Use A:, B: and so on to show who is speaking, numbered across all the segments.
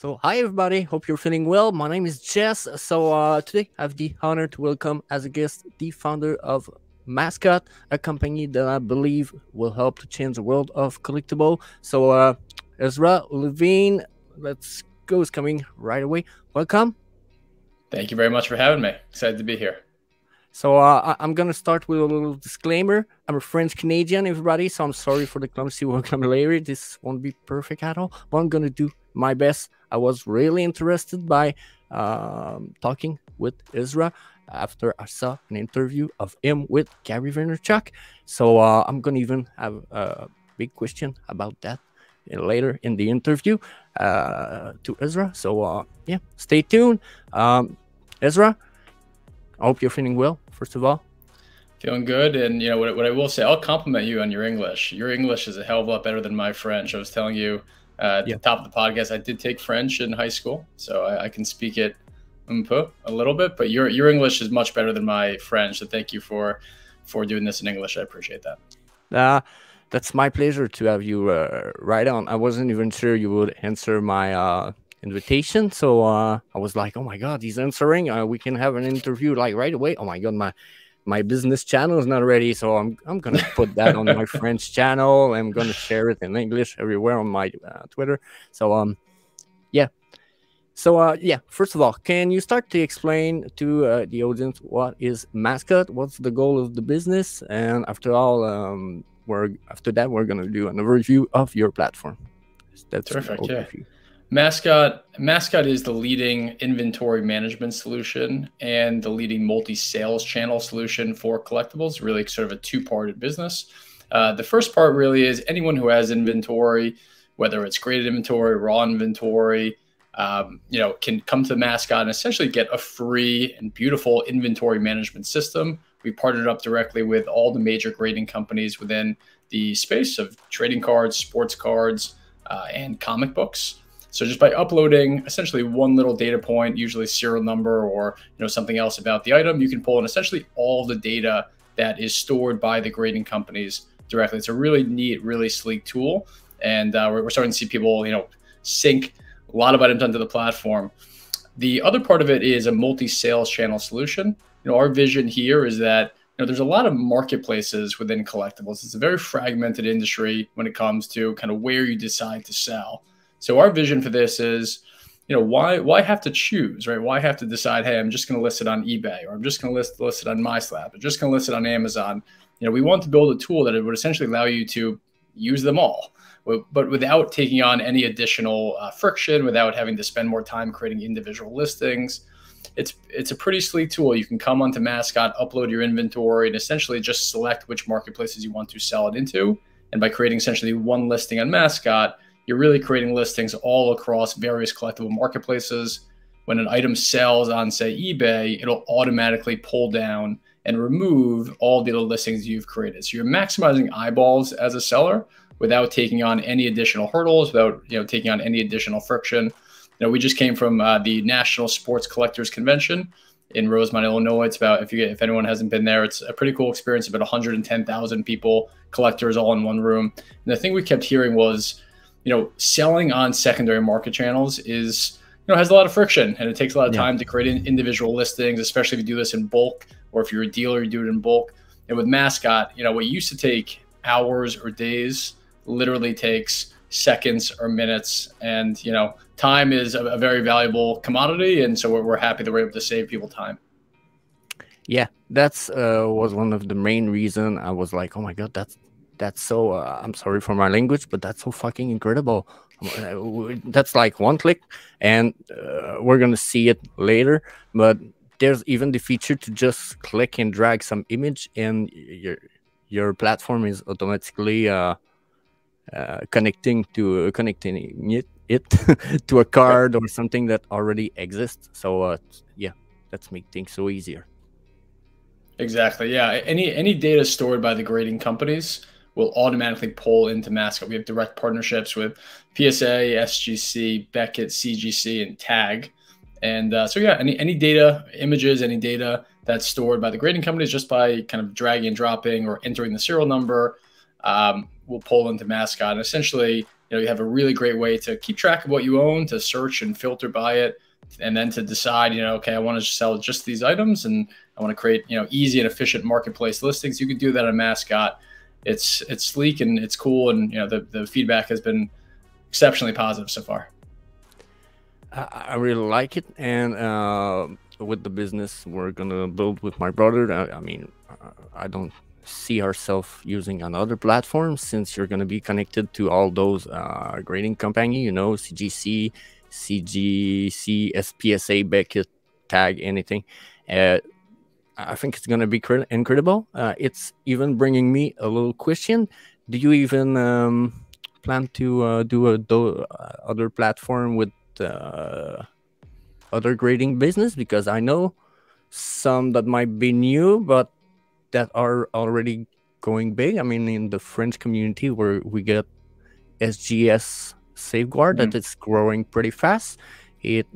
A: So, hi everybody. Hope you're feeling well. My name is Jess. Today I have the honor to welcome as a guest the founder of Mascot, a company that I believe will help to change the world of collectible. Ezra Levine, let's go. Is coming right away. Welcome.
B: Thank you very much for having me. Excited to be here.
A: I'm gonna start with a little disclaimer. I'm a French Canadian, everybody, so I'm sorry for the clumsy vocabulary. This won't be perfect at all, but I'm gonna do my best. I was really interested by talking with Ezra after I saw an interview of him with Gary Vaynerchuk. I'm gonna even have a big question about that later in the interview to Ezra. Stay tuned. Ezra, I hope you're feeling well, first of all.
B: Feeling good. And what I will say, I'll compliment you on your English. Your English is a hell of a lot better than my French. I was telling you at the top of the podcast, I did take French in high school, so I can speak it a little bit, but your English is much better than my French. So thank you for doing this in English. I appreciate that.
A: That's my pleasure to have you right on. I wasn't even sure you would answer my invitation, so I was like, oh my god, he's answering. We can have an interview like right away. Oh my god, my business channel is not ready, so I'm gonna put that on my French channel. I'm gonna share it in English everywhere on my Twitter. First of all, can you start to explain to the audience what is Mascot? What's the goal of the business? And after that, we're gonna do an overview of your platform.
B: That's terrific. Yeah. Mascot is the leading inventory management solution and the leading multi-sales channel solution for collectibles, really sort of a two-parted business. The first part really is anyone who has inventory, whether it's graded inventory, raw inventory, can come to Mascot and essentially get a free and beautiful inventory management system. We partnered up directly with all the major grading companies within the space of trading cards, sports cards, and comic books. So just by uploading essentially one little data point, usually serial number or something else about the item, you can pull in essentially all the data that is stored by the grading companies directly. It's a really neat, really sleek tool, and we're starting to see people sync a lot of items onto the platform. The other part of it is a multi-sales channel solution. Our vision here is that there's a lot of marketplaces within collectibles. It's a very fragmented industry when it comes to kind of where you decide to sell. So our vision for this is, why have to choose, right? Why have to decide, hey, I'm just going to list it on eBay, or I'm just going to list it on MySlab, or just going to list it on Amazon. We want to build a tool that it would essentially allow you to use them all, but without taking on any additional friction, without having to spend more time creating individual listings. It's a pretty sleek tool. You can come onto Mascot, upload your inventory, and essentially just select which marketplaces you want to sell it into. And by creating essentially one listing on Mascot, you're really creating listings all across various collectible marketplaces. When an item sells on, say, eBay, it'll automatically pull down and remove all the other listings you've created. So you're maximizing eyeballs as a seller without taking on any additional hurdles, without taking on any additional friction. We just came from the National Sports Collectors Convention in Rosemont, Illinois. It's about, if anyone hasn't been there, it's a pretty cool experience. About 110,000 people, collectors, all in one room. And the thing we kept hearing was, selling on secondary market channels is, has a lot of friction, and it takes a lot of time to create individual listings, especially if you do this in bulk, or if you're a dealer, you do it in bulk. And with Mascot, what used to take hours or days literally takes seconds or minutes. And, time is a very valuable commodity. And so we're happy that we're able to save people time.
A: Yeah, that's was one of the main reason I was like, oh my God, that's so, I'm sorry for my language, but that's so fucking incredible. That's like one click, and we're going to see it later. But there's even the feature to just click and drag some image, and your platform is automatically connecting it to a card or something that already exists. So that's make things so easier.
B: Exactly. Yeah. Any data stored by the grading companies will automatically pull into Mascot. We have direct partnerships with PSA, SGC, Beckett, CGC, and TAG. And any data, images, any data that's stored by the grading companies just by kind of dragging and dropping or entering the serial number will pull into Mascot. And essentially, you have a really great way to keep track of what you own, to search and filter by it, and then to decide, okay, I want to sell just these items and I want to create, easy and efficient marketplace listings. You can do that on Mascot. It's sleek and it's cool. And, the feedback has been exceptionally positive so far.
A: I really like it. And with the business we're going to build with my brother, I mean, I don't see ourselves using another platform, since you're going to be connected to all those grading company, CGC, CGC, SPSA, Beckett, Tag, anything. I think it's going to be incredible. It's even bringing me a little question. Do you even plan to do other platform with other grading business? Because I know some that might be new, but that are already going big. I mean, in the French community, where we get SGS Safeguard, that is growing pretty fast. It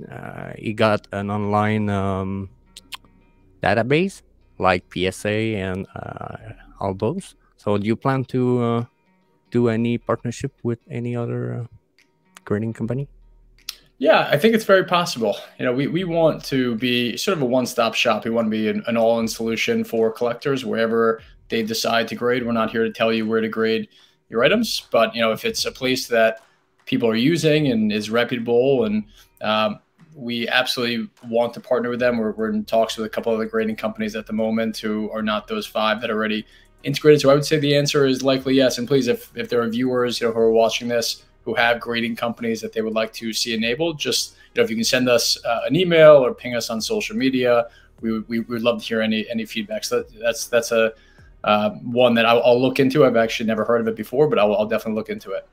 A: got an online database like PSA and all those. So do you plan to do any partnership with any other grading company?
B: Yeah, I think it's very possible. We want to be sort of a one-stop shop. We want to be an all-in solution for collectors wherever they decide to grade. We're not here to tell you where to grade your items, but if it's a place that people are using and is reputable, and we absolutely want to partner with them. We're in talks with a couple of the grading companies at the moment who are not those 5 that are already integrated. So I would say the answer is likely yes. And please, if there are viewers who are watching this who have grading companies that they would like to see enabled, just if you can send us an email or ping us on social media, we would love to hear any feedback. So that's a one that I'll look into. I've actually never heard of it before, but I'll definitely look into it.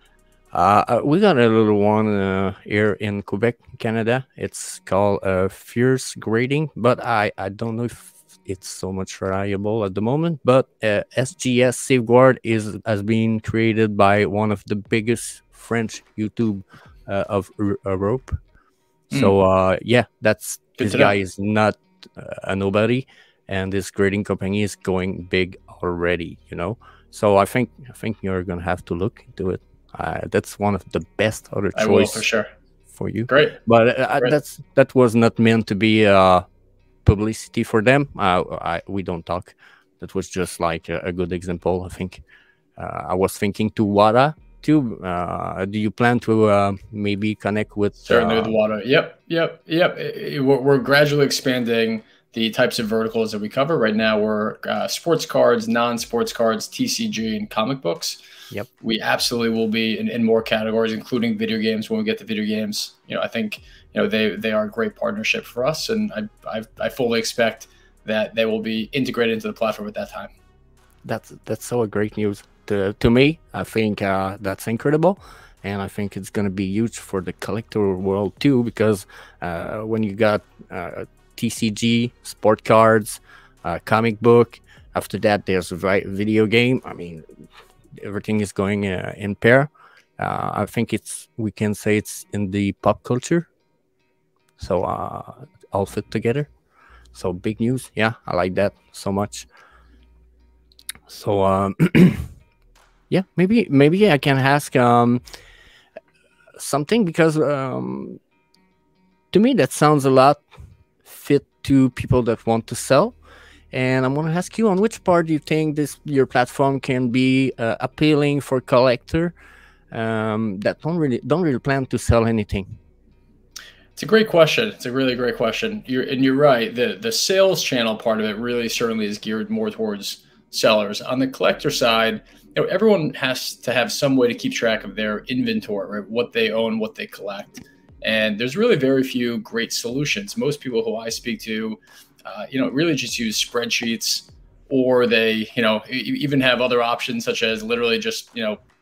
A: We got a little one here in Quebec, Canada. It's called Fierce Grading, but I don't know if it's so much reliable at the moment. But SGS Safeguard has been created by one of the biggest French YouTube of Europe. So yeah, this guy is not a nobody, and this grading company is going big already. So I think you're gonna have to look into it. That's one of the best other choice.
B: I will, for sure.
A: For you.
B: Great.
A: But that was not meant to be publicity for them. We don't talk. That was just like a good example. I think I was thinking to Voila too. Do you plan to maybe connect with?
B: Certainly with Voila. Yep. We're gradually expanding the types of verticals that we cover. Right now, we're sports cards, non-sports cards, TCG, and comic books.
A: Yep.
B: We absolutely will be in more categories, including video games. When we get to video games, I think they are a great partnership for us, and I fully expect that they will be integrated into the platform at that time.
A: That's so great news to me. I think that's incredible, and I think it's going to be huge for the collector world too, because when you got TCG, sport cards, comic book, after that there's a video game. I mean, everything is going in pair. I think we can say it's in the pop culture, so all fit together. So big news. Yeah, I like that so much. So yeah, maybe I can ask something, because to me that sounds a lot fit to people that want to sell. And I'm going to ask you, on which part do you think your platform can be appealing for collector that don't really plan to sell anything?
B: It's a great question. It's a really great question. You're right. The sales channel part of it really certainly is geared more towards sellers. On the collector side, everyone has to have some way to keep track of their inventory, right? What they own, what they collect. And there's really very few great solutions. Most people who I speak to, really just use spreadsheets, or they, even have other options such as literally just,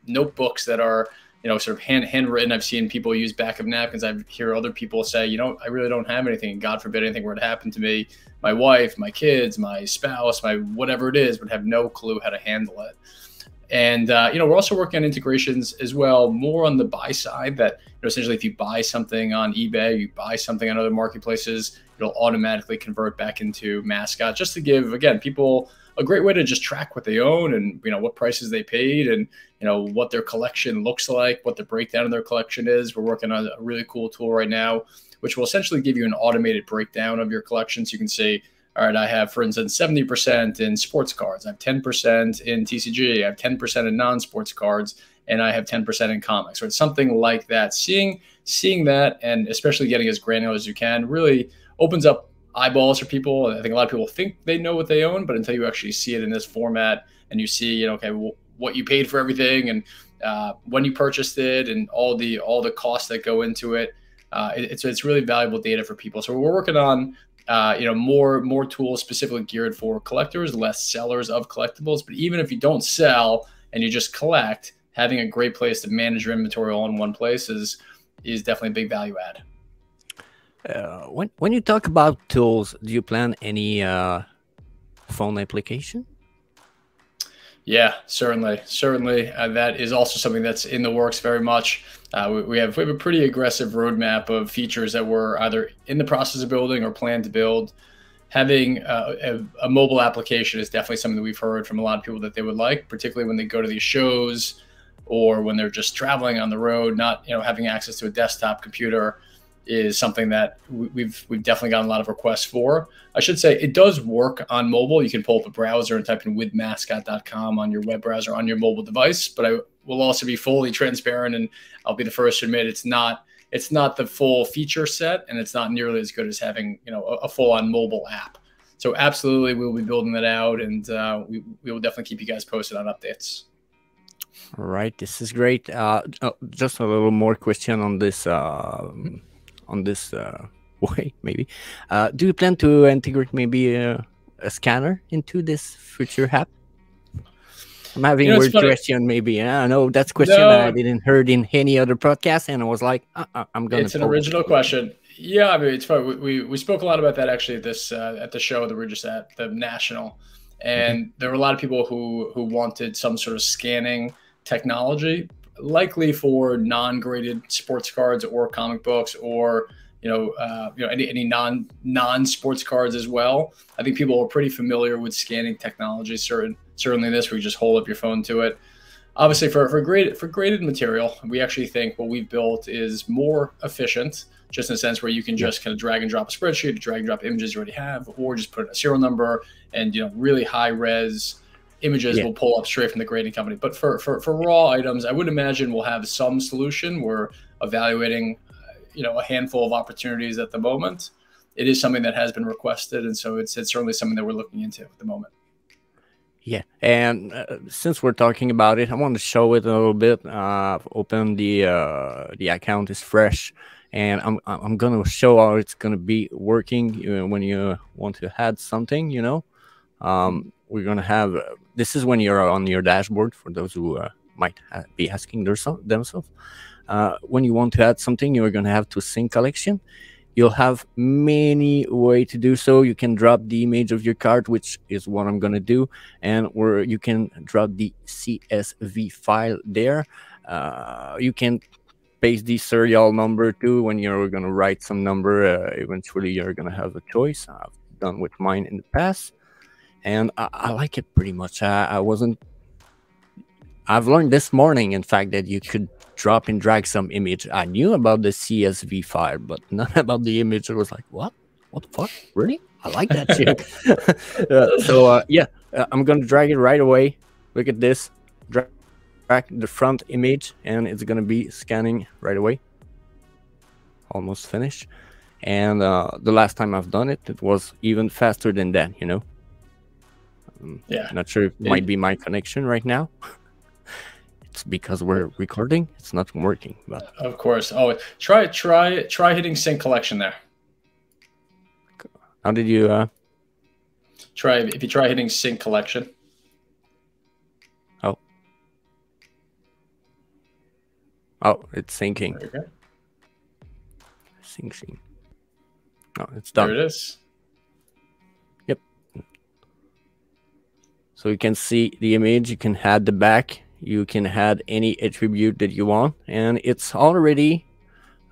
B: notebooks that are, sort of handwritten. I've seen people use back of napkins. I hear other people say, I really don't have anything. God forbid anything were to happen to me. My wife, my kids, my spouse, my whatever it is, would have no clue how to handle it. And, we're also working on integrations as well, more on the buy side, that, essentially if you buy something on eBay, you buy something on other marketplaces, it'll automatically convert back into Mascot, just to give, again, people a great way to just track what they own and, you know, what prices they paid and, you know, what their collection looks like, what the breakdown of their collection is. We're working on a really cool tool right now, which will essentially give you an automated breakdown of your collection. So you can say, all right, I have, for instance, 70% in sports cards. I have 10% in TCG. I have 10% in non-sports cards, and I have 10% in comics, or it's something like that. Seeing that, and especially getting as granular as you can, really opens up eyeballs for people. I think a lot of people think they know what they own, but until you actually see it in this format and you see, you know, okay, well, what you paid for everything and when you purchased it and all the costs that go into it, it's really valuable data for people. So we're working on you know, more tools specifically geared for collectors, less sellers of collectibles. But even if you don't sell and you just collect, having a great place to manage your inventory all in one place is definitely a big value add.
A: When you talk about tools, do you plan any phone application?
B: Yeah, certainly. That is also something that's in the works very much. We have a pretty aggressive roadmap of features that we're either in the process of building or plan to build. Having a mobile application is definitely something that we've heard from a lot of people that they would like, particularly when they go to these shows or when they're just traveling on the road. Not, you know, having access to a desktop computer is something that we've definitely gotten a lot of requests for. I should say it does work on mobile. You can pull up a browser and type in WithMascot.com on your web browser on your mobile device. But I will also be fully transparent, and I'll be the first to admit it's not the full feature set, and it's not nearly as good as having, you know, a full-on mobile app. So absolutely, we'll be building that out, and we will definitely keep you guys posted on updates.
A: All right, this is great. Just a little more question on this. Way, maybe. Do you plan to integrate maybe a scanner into this future app? I'm having a weird question, maybe. I know that's a question I didn't heard in any other podcast, and I was like, I'm gonna.
B: It's an original question. Yeah, I mean, it's funny. We spoke a lot about that actually at this at the show that we were just at, the National, and there were a lot of people who wanted some sort of scanning technology, likely for non-graded sports cards or comic books, or any non-sports cards as well. I think people are pretty familiar with scanning technology. Certainly this, where you just hold up your phone to it. Obviously, for graded material, we actually think what we've built is more efficient, just in a sense where you can just kind of drag and drop a spreadsheet, drag and drop images you already have, or just put in a serial number, and, you know, really high res images will pull up straight from the grading company. But for raw items, I would imagine we'll have some solution. We're evaluating, a handful of opportunities at the moment. It is something that has been requested, and so it's certainly something that we're looking into at the moment.
A: Yeah, and since we're talking about it, I want to show it a little bit. Open the account is fresh, and I'm gonna show how it's gonna be working when you want to add something. We're gonna have this is when you're on your dashboard, for those who might be asking themselves. When you want to add something, you're gonna have to sync collection. You'll have many ways to do so. You can drop the image of your card, which is what I'm gonna do, and where you can drop the CSV file there. You can paste the serial number too when you're gonna write some number. Eventually, you're gonna have a choice. I've done with mine in the past, and I like it pretty much. I've learned this morning, in fact, that you could drop and drag some image. I knew about the CSV file, but not about the image. I was like, what the fuck, really? I like that shit. I'm gonna drag it right away. Look at this, drag the front image, and it's gonna be scanning right away. Almost finished. And the last time I've done it, it was even faster than that. Not sure if it might be my connection right now. Because we're recording, it's not working. But
B: of course, try hitting sync collection there.
A: How did you
B: try? If you try hitting sync collection.
A: Oh, it's syncing.
B: There you go.
A: Syncing. Oh, it's done.
B: There it is.
A: Yep. So you can see the image. You can add the back. You can add any attribute that you want, and it's already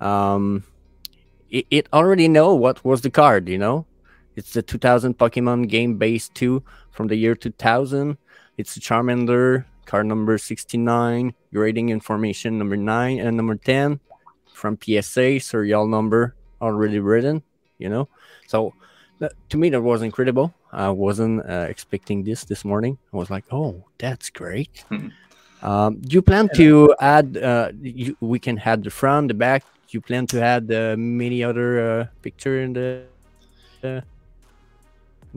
A: it already know what was the card. It's the 2000 Pokemon game base 2 from the year 2000. It's a Charmander, card number 69, grading information number 9 and number 10 from PSA, serial number already written, you know. So to me, that was incredible. I wasn't expecting this morning. I was like, oh, that's great. Do you plan to add, we can add the front, the back. Do you plan to add many other picture in the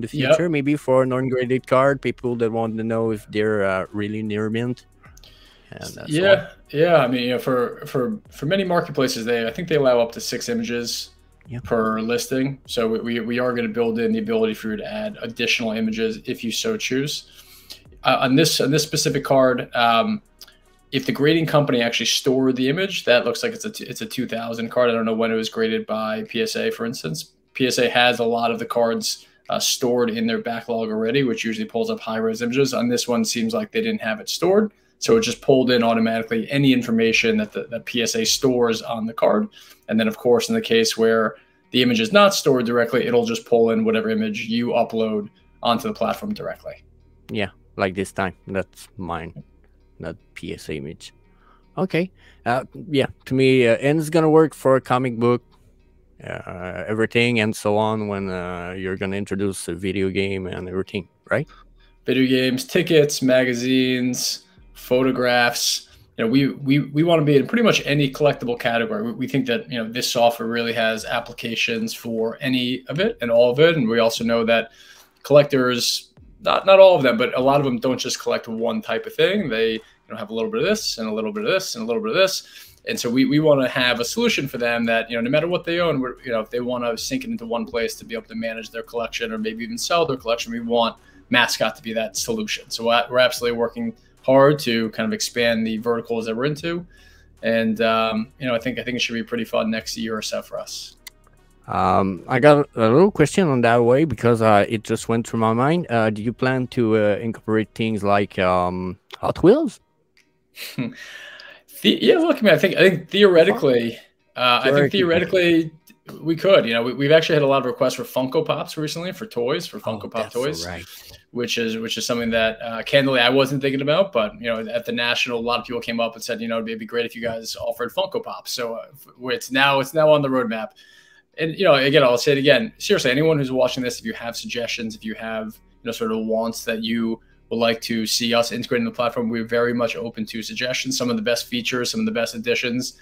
A: future, maybe for non-graded card, people that want to know if they're really near mint? And,
B: yeah. I mean, you know, for many marketplaces, I think they allow up to 6 images per listing. So we are going to build in the ability for you to add additional images if you so choose. On this specific card, if the grading company actually stored the image, that looks like it's a 2000 card. I don't know when it was graded by PSA, for instance. PSA has a lot of the cards stored in their backlog already, which usually pulls up high-res images. On this one, seems like they didn't have it stored, so it just pulled in automatically any information that the PSA stores on the card. And then, of course, in the case where the image is not stored directly, it'll just pull in whatever image you upload onto the platform directly.
A: Yeah, like this time. That's mine, not PSA image. Okay. Yeah, to me, and it's going to work for a comic book, everything and so on when you're going to introduce a video game and everything, right?
B: Video games, tickets, magazines, photographs. You know, we want to be in pretty much any collectible category. We think that, you know, this software really has applications for any of it and all of it. And we also know that collectors, not all of them, but a lot of them don't just collect one type of thing. They have a little bit of this and a little bit of this and a little bit of this. And so we want to have a solution for them that, you know, no matter what they own, you know, if they want to sync it into one place to be able to manage their collection or maybe even sell their collection, we want Mascot to be that solution. So we're absolutely working hard to kind of expand the verticals that we're into. And, you know, I think it should be pretty fun next year or so for us.
A: I got a little question on that way because it just went through my mind. Do you plan to incorporate things like Hot Wheels?
B: Yeah, look, man, I think theoretically, we could. You know, we've actually had a lot of requests for Funko Pops recently for toys, for Funko Pop toys,
A: right. which
B: is something that candidly I wasn't thinking about. But you know, at the National, a lot of people came up and said, you know, it'd be great if you guys offered Funko Pops. So it's now on the roadmap. And you know, again, I'll say it again. Seriously, anyone who's watching this, if you have suggestions, if you have, you know, sort of wants that you would like to see us integrate in the platform, we're very much open to suggestions. Some of the best features, some of the best additions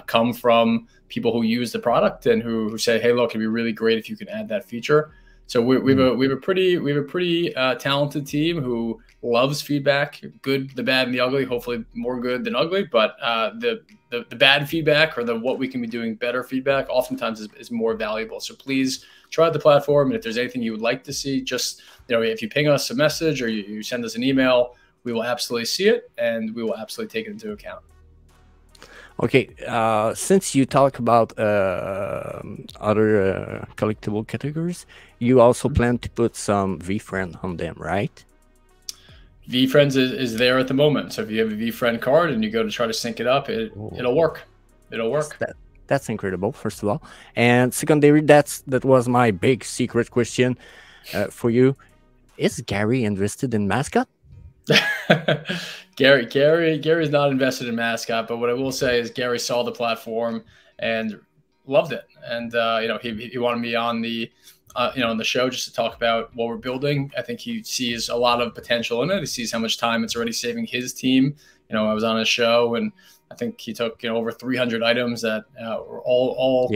B: come from people who use the product and who say, hey, look, it'd be really great if you could add that feature. So we have a pretty talented team who loves feedback, good, the bad, and the ugly. Hopefully more good than ugly, but the bad feedback or the what we can be doing better feedback oftentimes is more valuable. So please try out the platform, and if there's anything you would like to see, just, you know, if you ping us a message or you send us an email, we will absolutely see it and we will absolutely take it into account.
A: Okay, since you talk about other collectible categories, you also plan to put some VFriend on them, right?
B: VFriends is there at the moment. So if you have a VFriend card and you go to try to sync it up, it'll work. It'll work.
A: That's incredible, first of all. And secondary, that was my big secret question for you. Is Gary interested in Mascot?
B: Gary's not invested in Mascot, but what I will say is Gary saw the platform and loved it, and you know, he wanted me on the you know, on the show just to talk about what we're building. I think he sees a lot of potential in it. He sees how much time it's already saving his team. You know, I was on his show and I think he took, you know, over 300 items that were all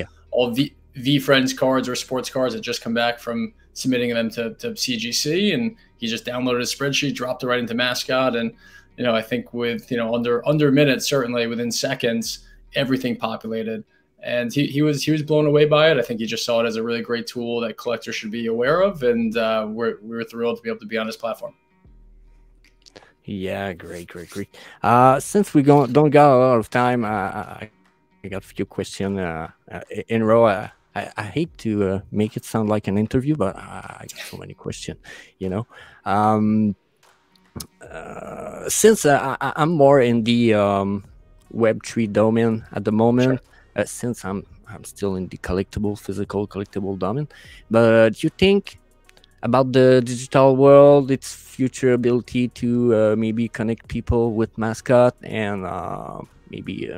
B: VFriends cards or sports cards that just come back from submitting them to CGC, and he just downloaded a spreadsheet, dropped it right into Mascot, and you know, I think with, you know, under minutes, certainly within seconds, everything populated, and he was blown away by it. I think he just saw it as a really great tool that collectors should be aware of, and we're thrilled to be able to be on his platform.
A: Yeah, great. Since we don't got a lot of time, I got a few questions in a row. I hate to make it sound like an interview, but I got so many questions, you know. Since I'm more in the Web3 domain at the moment, sure. Since I'm still in the physical collectible domain, but you think about the digital world, its future ability to maybe connect people with Mascot and maybe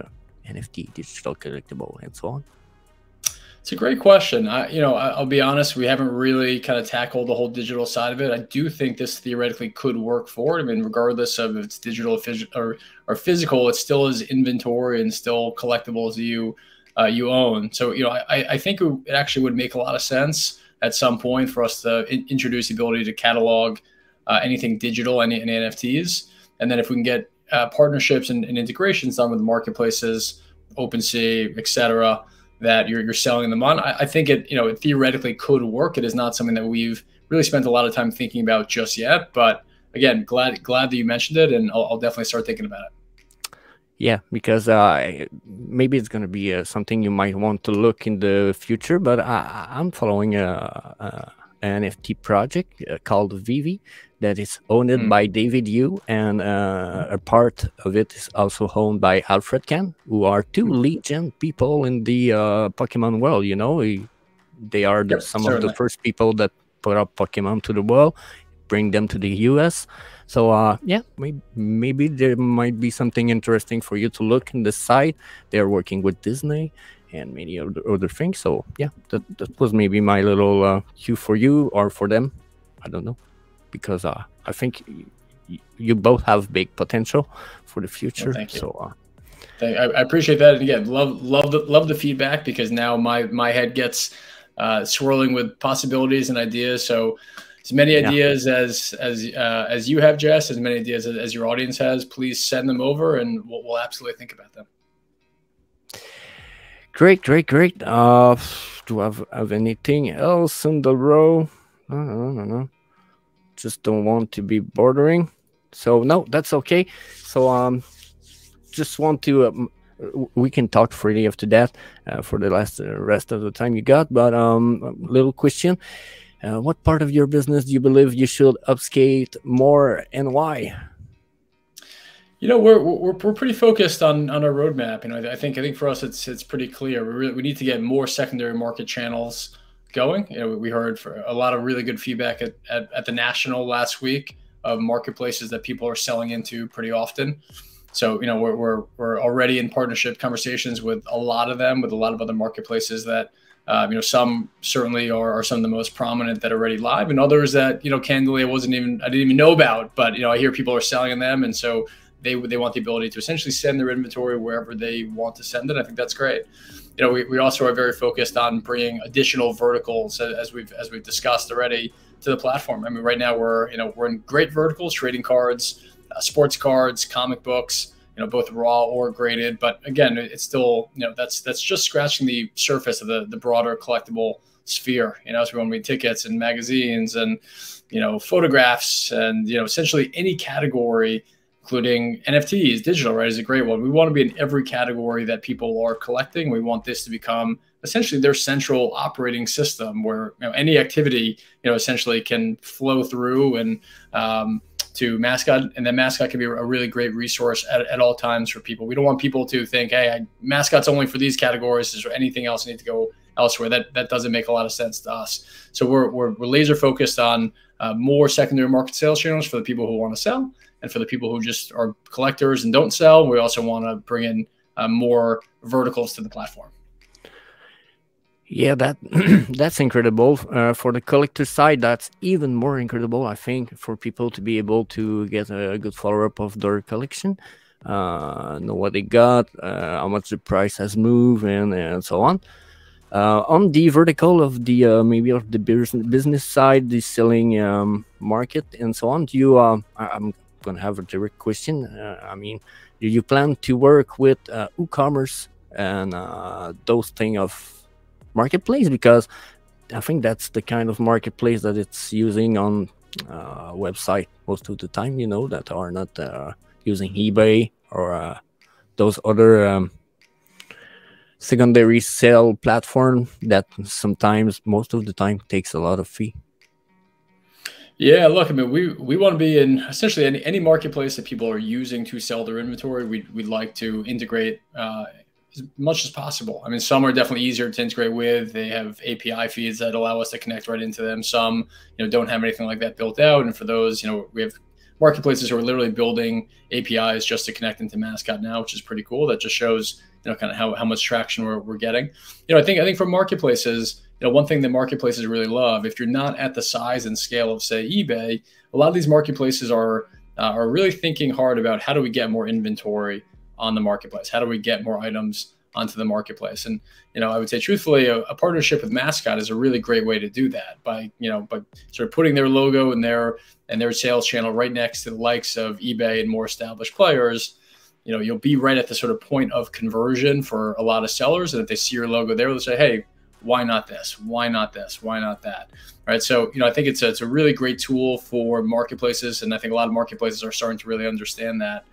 A: NFT, digital collectible, and so on?
B: It's a great question. I'll be honest, we haven't really kind of tackled the whole digital side of it. I do think this theoretically could work for it. I mean, regardless of if it's digital or physical, it still is inventory and still collectibles you own. So, I think it actually would make a lot of sense at some point for us to introduce the ability to catalog anything digital, any NFTs. And then if we can get partnerships and integrations done with marketplaces, OpenSea, et cetera, that you're selling them on, I think it theoretically could work. It is not something that we've really spent a lot of time thinking about just yet. But again, glad that you mentioned it, and I'll definitely start thinking about it.
A: Yeah, because maybe it's going to be something you might want to look in the future. But I'm following an NFT project called Vivi that is owned by David Yu, and a part of it is also owned by Alfred Can, who are two legend people in the Pokemon world. They are some of the first people that put up Pokemon to the world, bring them to the US. So yeah, maybe there might be something interesting for you to look in the site. They're working with Disney and many other things. So yeah, that was maybe my little cue for you or for them. I don't know, because I think you both have big potential for the future.
B: Well, thank you.
A: So
B: I appreciate that. And again, love the feedback, because now my head gets swirling with possibilities and ideas. So as many ideas as you have, Jess, as many ideas as your audience has, please send them over, and we'll absolutely think about them.
A: Great. Do I have anything else in the row? No. Just don't want to be bordering. So no, that's okay. So just want to we can talk freely after that for the rest of the time you got. But little question. What part of your business do you believe you should upscale more, and why?
B: We're pretty focused on our roadmap. I think for us it's pretty clear. We need to get more secondary market channels going. We heard for a lot of really good feedback at the national last week of marketplaces that people are selling into pretty often. So we're already in partnership conversations with a lot of them, with a lot of other marketplaces that. Some certainly are some of the most prominent that are already live, and others that, candidly, I didn't even know about, but, I hear people are selling in them. And so they want the ability to essentially send their inventory wherever they want to send it. I think that's great. We also are very focused on bringing additional verticals, as we've discussed already, to the platform. I mean, right now we're in great verticals: trading cards, sports cards, comic books, both raw or graded. But again, it's still, that's just scratching the surface of the broader collectible sphere. So we want to be tickets and magazines and, photographs and, essentially any category, including NFTs, digital, right, is a great one. We want to be in every category that people are collecting. We want this to become essentially their central operating system, where any activity, essentially can flow through and to Mascot, and then Mascot can be a really great resource at all times for people. We don't want people to think, hey, Mascot's only for these categories. Is there anything else I need to go elsewhere? That doesn't make a lot of sense to us. So we're laser focused on more secondary market sales channels for the people who want to sell, and for the people who just are collectors and don't sell. We also want to bring in more verticals to the platform.
A: Yeah, that's incredible. For the collector side, that's even more incredible, I think, for people to be able to get a good follow-up of their collection, know what they got, how much the price has moved, and so on. On the vertical of the maybe of the business side, the selling market and so on, do you? I'm gonna have a direct question. Do you plan to work with e-commerce and those thing of marketplace? Because I think that's the kind of marketplace that it's using on website most of the time, that are not using eBay or those other secondary sale platform that sometimes, most of the time, takes a lot of fee.
B: Yeah, look, we want to be in essentially any marketplace that people are using to sell their inventory. We'd like to integrate as much as possible. I mean, some are definitely easier to integrate with. They have API feeds that allow us to connect right into them. Some, don't have anything like that built out. And for those, we have marketplaces who are literally building APIs just to connect into Mascot now, which is pretty cool. That just shows, kind of how much traction we're getting. I think for marketplaces, one thing that marketplaces really love, if you're not at the size and scale of, say, eBay, a lot of these marketplaces are really thinking hard about how do we get more inventory on the marketplace? How do we get more items onto the marketplace? And, I would say truthfully, a partnership with Mascot is a really great way to do that by sort of putting their logo and their sales channel right next to the likes of eBay and more established players. You'll be right at the sort of point of conversion for a lot of sellers. And if they see your logo there, they'll say, hey, why not this? Why not this? Why not that? Right. So, I think it's a really great tool for marketplaces. And I think a lot of marketplaces are starting to really understand that.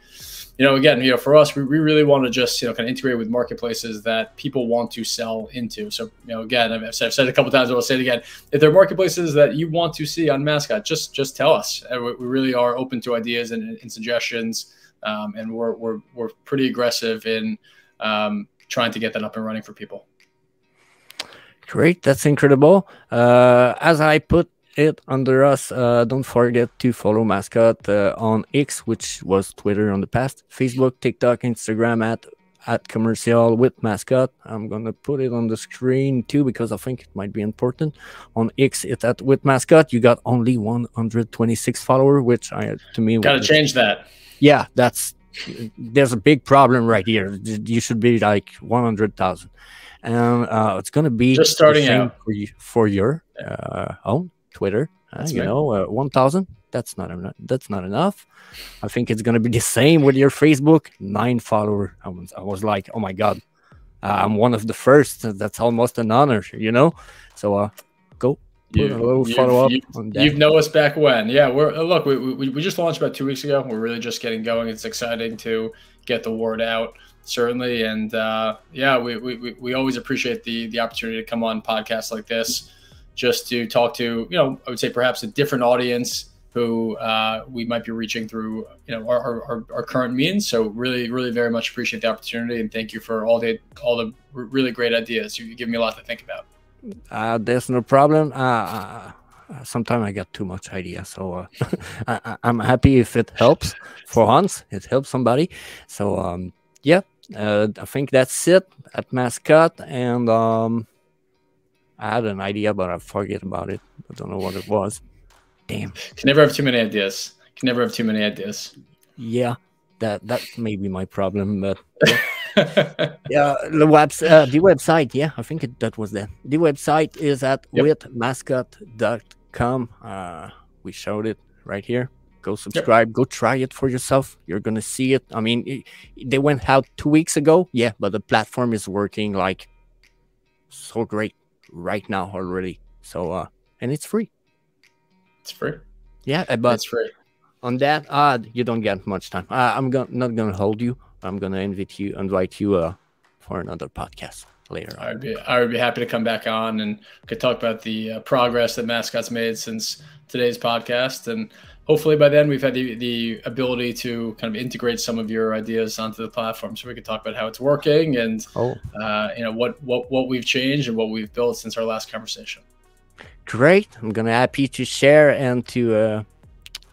B: Again, for us, we really want to just, kind of integrate with marketplaces that people want to sell into. So, again, I've said it a couple of times, but I'll say it again. If there are marketplaces that you want to see on Mascot, just tell us. We really are open to ideas and suggestions. And we're pretty aggressive in trying to get that up and running for people.
A: Great. That's incredible. As I put it under us, don't forget to follow Mascot on X, which was Twitter on the past, Facebook, TikTok, Instagram at commercial with Mascot. I'm going to put it on the screen too, because I think it might be important. On X, it's at with Mascot. You got only 126 followers, which to me,
B: got to change that.
A: Yeah, there's a big problem right here. You should be like 100,000. And it's going to be
B: just starting out
A: for your own Twitter. 1,000. That's not enough. I think it's going to be the same with your Facebook. 9 followers. I was like, oh my God, I'm one of the first. That's almost an honor, So go put a little follow up on that.
B: You've known us back when. Yeah, we just launched about 2 weeks ago. We're really just getting going. It's exciting to get the word out. Certainly. And we always appreciate the opportunity to come on podcasts like this, just to talk to, I would say perhaps a different audience who we might be reaching through, our current means. So really, really very much appreciate the opportunity. And thank you for all the really great ideas. You give me a lot to think about.
A: There's no problem. Sometimes I get too much idea. So I'm happy if it helps for once. It helps somebody. So I think that's it at Mascot. And I had an idea, but I forget about it. I don't know what it was. Damn.
B: Can never have too many ideas.
A: Yeah, that may be my problem, but yeah, the website. Yeah, I think that was that. The website is at WithMascot.com. We showed it right here. Go subscribe. Go try it for yourself. You're gonna see it. I mean, they went out 2 weeks ago. Yeah, but the platform is working like so great right now already. So and it's free.
B: It's free.
A: Yeah, but
B: it's free.
A: On that, you don't get much time. I'm not gonna hold you. I'm gonna invite you for another podcast later.
B: I would be happy to come back on and could talk about the progress that Mascot's made since today's podcast, and hopefully by then we've had the ability to kind of integrate some of your ideas onto the platform, so we could talk about how it's working and what we've changed and what we've built since our last conversation.
A: Great. I'm gonna happy to share and to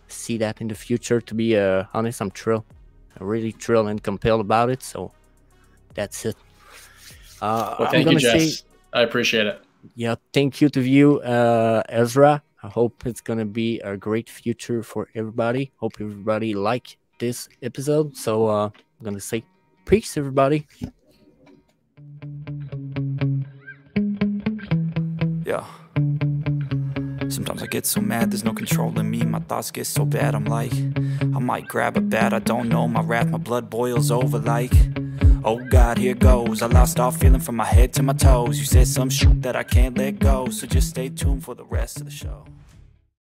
A: see that in the future. To be honest, I'm thrilled. I'm really thrilled and compelled about it. So that's it.
B: Well, thank you, Jess. I appreciate it.
A: Yeah, thank you to you, Ezra. I hope it's gonna be a great future for everybody. Hope everybody like this episode. So I'm gonna say peace, everybody.
C: Yeah. Sometimes I get so mad, there's no controlling me. My thoughts get so bad, I'm like, I might grab a bat, I don't know. My wrath, my blood boils over like, oh God, here goes. I lost all feeling from my head to my toes. You said some shit that I can't let go, so just stay tuned for the rest of the show.